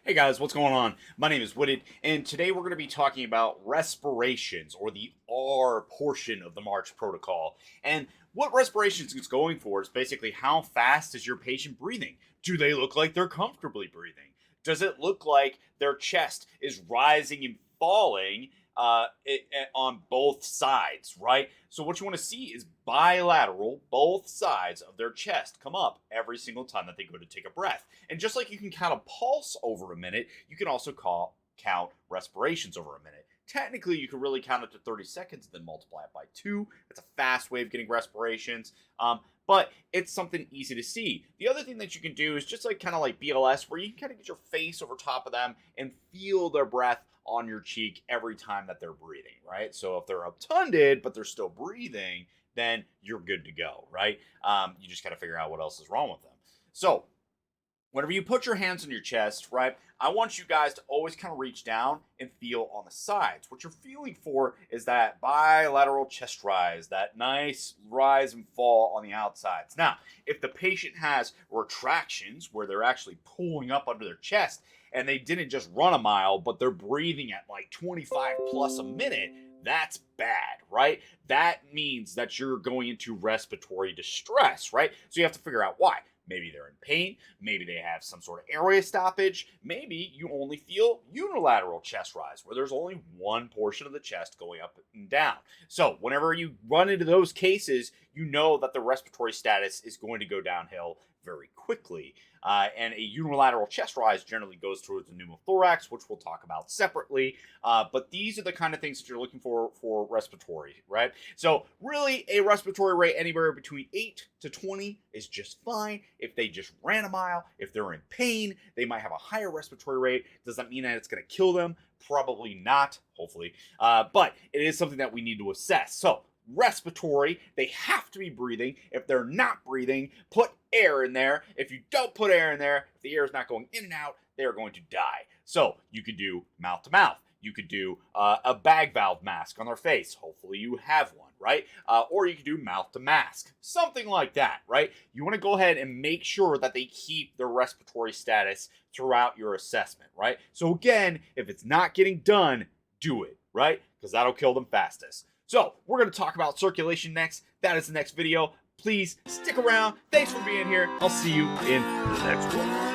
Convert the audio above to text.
Hey guys, what's going on? My name is Whitted, and today we're going to be talking about respirations, or the R portion of the March protocol. And what respirations is going for is basically how fast is your patient breathing? Do they look like they're comfortably breathing? Does it look like their chest is rising and falling on both sides, right? So what you want to see is bilateral, both sides of their chest come up every single time that they go to take a breath. And just like you can count a pulse over a minute, you can also count respirations over a minute. Technically, you can really count it to 30 seconds, then multiply it by 2. That's a fast way of getting respirations. But it's something easy to see. The other thing that you can do is just like kind of like BLS, where you can kind of get your face over top of them and feel their breath on your cheek every time that they're breathing, right? So if they're obtunded, but they're still breathing, then you're good to go, right? You just got to figure out what else is wrong with them. So whenever you put your hands on your chest, right, I want you guys to always kind of reach down and feel on the sides. What you're feeling for is that bilateral chest rise, that nice rise and fall on the outsides. Now, if the patient has retractions where they're actually pulling up under their chest and they didn't just run a mile, but they're breathing at like 25 plus a minute, that's bad, right? That means that you're going into respiratory distress, right? So you have to figure out why. Maybe they're in pain. Maybe they have some sort of airway stoppage. Maybe you only feel unilateral chest rise, where there's only one portion of the chest going up and down. So whenever you run into those cases, you know that the respiratory status is going to go downhill very quickly. And a unilateral chest rise generally goes towards the pneumothorax, which we'll talk about separately. But these are the kind of things that you're looking for respiratory, right? So really, a respiratory rate anywhere between 8 to 20 is just fine. If they just ran a mile, if they're in pain, they might have a higher respiratory rate. Does that mean that it's going to kill them? Probably not, hopefully. But it is something that we need to assess. So respiratory, they have to be breathing. If they're not breathing, put air in there. If you don't put air in there, if the air is not going in and out, they are going to die. So you could do mouth to mouth. You could do a bag valve mask on their face. Hopefully you have one, right? Or you could do mouth to mask, something like that, right? You want to go ahead and make sure that they keep their respiratory status throughout your assessment, right? So again, if it's not getting done, do it, right? Because that'll kill them fastest. So we're going to talk about circulation next. That is the next video. Please stick around. Thanks for being here. I'll see you in the next one.